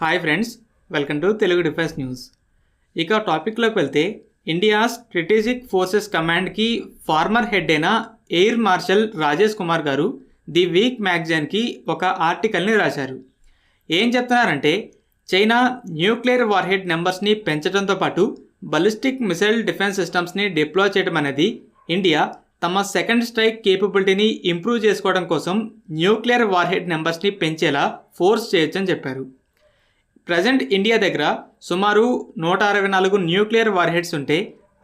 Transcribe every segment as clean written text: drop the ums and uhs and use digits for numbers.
Hi friends, welcome to Telugu defence news. ఇక టాపిక్లోకి వెళ్తే ఇండియా స్ట్రాటజిక్ ఫోర్సెస్ కమాండ్కి ఫార్మర్ హెడ్ అయిన ఎయిర్ మార్షల్ రాజేష్ కుమార్ గారు ది వీక్ మ్యాగజైన్కి ఒక ఆర్టికల్ని రాశారు. ఏం చెప్తున్నారంటే చైనా న్యూక్లియర్ వార్హెడ్ నెంబర్స్ని పెంచడంతో పాటు బలిస్టిక్ మిసైల్ డిఫెన్స్ సిస్టమ్స్ని డిప్లాయ్ చేయడం అనేది ఇండియా తమ సెకండ్ స్ట్రైక్ కేపబిలిటీని ఇంప్రూవ్ చేసుకోవడం కోసం న్యూక్లియర్ వార్హెడ్ నెంబర్స్ని పెంచేలా ఫోర్స్ చేయొచ్చని చెప్పారు. ప్రజెంట్ ఇండియా దగ్గర సుమారు 164 న్యూక్లియర్ వార్హెడ్స్ ఉంటే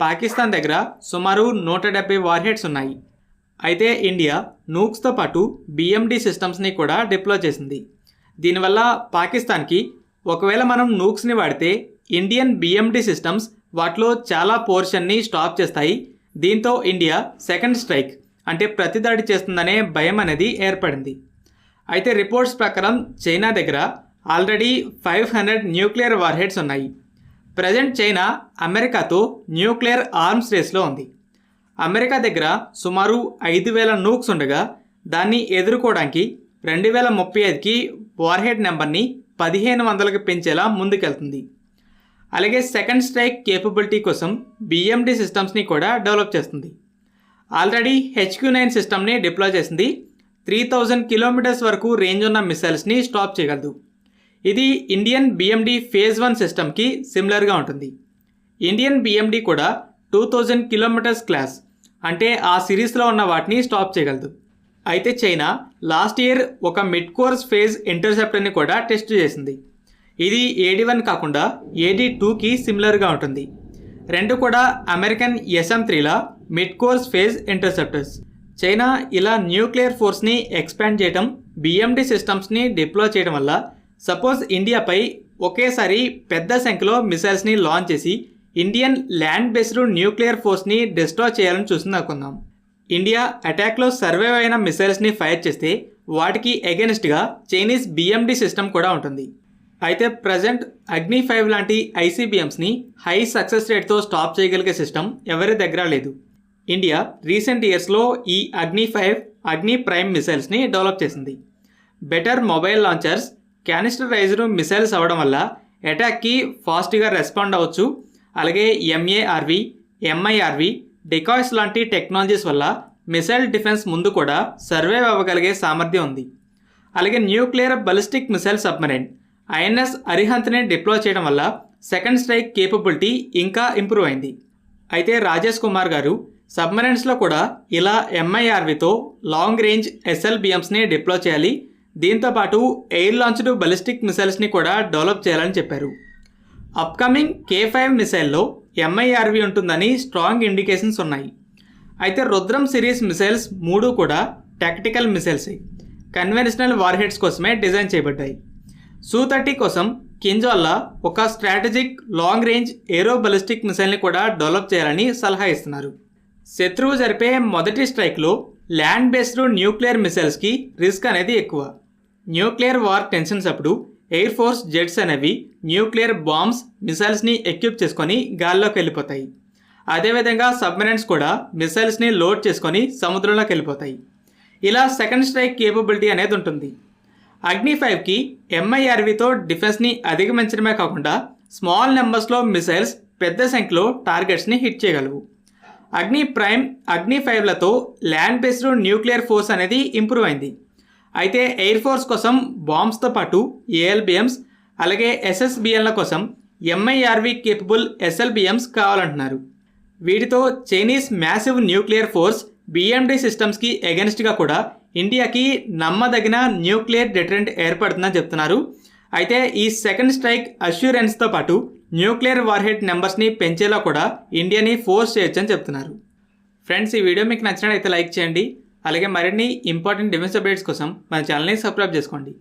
పాకిస్తాన్ దగ్గర సుమారు 170 వార్హెడ్స్ ఉన్నాయి. అయితే ఇండియా నూక్స్తో పాటు బిఎండి సిస్టమ్స్ని కూడా డిప్లాయ్ చేసింది. దీనివల్ల పాకిస్తాన్కి ఒకవేళ మనం నూక్స్ని వాడితే ఇండియన్ బిఎండి సిస్టమ్స్ వాటిలో చాలా పోర్షన్ని స్టాప్ చేస్తాయి. దీంతో ఇండియా సెకండ్ స్ట్రైక్ అంటే ప్రతిదాడి చేస్తుందనే భయం అనేది ఏర్పడింది. అయితే రిపోర్ట్స్ ప్రకారం చైనా దగ్గర ఆల్రెడీ 500 న్యూక్లియర్ వార్హెడ్స్ ఉన్నాయి. ప్రజెంట్ చైనా అమెరికాతో న్యూక్లియర్ ఆర్మ్స్ రేస్లో ఉంది. అమెరికా దగ్గర సుమారు 5000 నూక్స్ ఉండగా దాన్ని ఎదుర్కోవడానికి 2035కి వార్హెడ్ నెంబర్ని 1500కి పెంచేలా ముందుకెళ్తుంది. అలాగే సెకండ్ స్ట్రైక్ కేపబిలిటీ కోసం బిఎండి సిస్టమ్స్ని కూడా డెవలప్ చేస్తుంది. ఆల్రెడీ HQ-9 సిస్టమ్ని డిప్లాయ్ చేసింది. 3000 కిలోమీటర్స్ వరకు రేంజ్ ఉన్న మిసైల్స్ని స్టాప్ చేయగలదు. ఇది ఇండియన్ బిఎండి ఫేజ్ 1 సిస్టమ్కి సిమిలర్గా ఉంటుంది. ఇండియన్ బిఎండి కూడా 2000 కిలోమీటర్స్ క్లాస్ అంటే ఆ సిరీస్లో ఉన్న వాటిని స్టాప్ చేయగలదు. అయితే చైనా లాస్ట్ ఇయర్ ఒక మిడ్ కోర్స్ ఫేజ్ ఇంటర్సెప్టర్ని కూడా టెస్ట్ చేసింది. ఇది AD-1 కాకుండా AD-2కి సిమిలర్గా ఉంటుంది. రెండు కూడా అమెరికన్ SM-3ల mid course phase interceptors. China ఇలా న్యూక్లియర్ ఫోర్స్ని ఎక్స్పాండ్ చేయడం, బిఎండి సిస్టమ్స్ని డిప్లాయ్ చేయడం వల్ల సపోజ్ ఇండియాపై ఒకేసారి పెద్ద సంఖ్యలో మిసైల్స్ని లాంచ్ చేసి ఇండియన్ ల్యాండ్ బేస్డ్ న్యూక్లియర్ ఫోర్స్ని డిస్ట్రాయ్ చేయాలని చూస్తుంది అనుకుందాం. ఇండియా అటాక్లో సర్వైవ్ అయిన మిసైల్స్ని ఫైర్ చేస్తే వాటికి అగెన్స్ట్గా చైనీస్ బిఎండి సిస్టమ్ కూడా ఉంటుంది. అయితే ప్రజెంట్ అగ్ని-5 లాంటి ICBMస్ని హై సక్సెస్ రేట్తో స్టాప్ చేయగలిగే సిస్టమ్ ఎవరి దగ్గర లేదు. ఇండియా రీసెంట్ ఇయర్స్లో ఈ అగ్ని-5, అగ్ని-ప్రైమ్ మిసైల్స్ని డెవలప్ చేసింది. బెటర్ మొబైల్ లాంచర్స్, క్యానిస్టరైజ్డ్ మిసైల్స్ అవ్వడం వల్ల అటాక్కి ఫాస్ట్గా రెస్పాండ్ అవ్వచ్చు. అలాగే MARV, MIRV, డికాయ్స్ లాంటి టెక్నాలజీస్ వల్ల మిసైల్ డిఫెన్స్ ముందు కూడా సర్వైవ్ అవ్వగలిగే సామర్థ్యం ఉంది. అలాగే nuclear ballistic missile submarine INS అరిహంత్ని డిప్లాయ్ చేయడం వల్ల సెకండ్ స్ట్రైక్ కేపబిలిటీ ఇంకా ఇంప్రూవ్ అయింది. అయితే రాజేష్ కుమార్ గారు సబ్మెరైన్స్లో కూడా ఇలా MIRVతో లాంగ్ రేంజ్ SLBMస్ని డిప్లాయ్ చేయాలి. దీంతోపాటు ఎయిర్ లాంచ్డ్ బలిస్టిక్ మిసైల్స్ని కూడా డెవలప్ చేయాలని చెప్పారు. అప్కమింగ్ K5 మిసైల్లో MIRV ఉంటుందని స్ట్రాంగ్ ఇండికేషన్స్ ఉన్నాయి. అయితే రుద్రం సిరీస్ మిసైల్స్ 3 కూడా టాక్టికల్ మిసైల్స్, కన్వెన్షనల్ వార్హెడ్స్ కోసమే డిజైన్ చేయబడ్డాయి. Su-30 కోసం కింజాల్లా ఒక స్ట్రాటజిక్ లాంగ్ రేంజ్ ఏరో బలిస్టిక్ మిసైల్ని కూడా డెవలప్ చేయాలని సలహా ఇస్తున్నారు. శత్రువు జరిపే మొదటి స్ట్రైక్లో ల్యాండ్ బేస్డ్ న్యూక్లియర్ మిసైల్స్కి రిస్క్ అనేది ఎక్కువ. న్యూక్లియర్ వార్ టెన్షన్స్ అప్పుడు ఎయిర్ ఫోర్స్ జెట్స్ అనేవి న్యూక్లియర్ బాంబ్స్, మిసైల్స్ని ఎక్విప్ చేసుకొని గాల్లోకి వెళ్ళిపోతాయి. అదేవిధంగా సబ్మెరైన్స్ కూడా మిసైల్స్ని లోడ్ చేసుకొని సముద్రంలోకి వెళ్ళిపోతాయి. ఇలా సెకండ్ స్ట్రైక్ కేపబిలిటీ అనేది ఉంటుంది. అగ్ని-5కి MIRVతో డిఫెన్స్ని అధిగమించడమే కాకుండా స్మాల్ నెంబర్స్లో మిసైల్స్ పెద్ద సంఖ్యలో టార్గెట్స్ని హిట్ చేయగలవు. అగ్ని-ప్రైమ్, అగ్ని-5లతో ల్యాండ్ బేస్డ్ న్యూక్లియర్ ఫోర్స్ అనేది ఇంప్రూవ్ అయింది. అయితే ఎయిర్ ఫోర్స్ కోసం బాంబ్స్తో పాటు ALBMs అలాగే SSBNల కోసం MIRV కేపబుల్ SLBMs కావాలంటున్నారు. వీటితో Chinese massive nuclear force BMD సిస్టమ్స్కి అగెన్స్ట్గా కూడా ఇండియాకి నమ్మదగిన న్యూక్లియర్ డిటరెంట్ ఏర్పడుతుందని చెప్తున్నారు. అయితే ఈ సెకండ్ స్ట్రైక్ అష్యూరెన్స్తో పాటు న్యూక్లియర్ వార్హెడ్ నెంబర్స్ని పెంచేలా కూడా ఇండియాని ఫోర్స్ చేయొచ్చని చెప్తున్నారు. ఫ్రెండ్స్, ఈ వీడియో మీకు నచ్చినట్లయితే లైక్ చేయండి. అలాగే మరిన్ని ఇంపార్టెంట్ డిఫెన్స్ అప్డేట్స్ కోసం మన ఛానల్ని సబ్స్క్రైబ్ చేసుకోండి.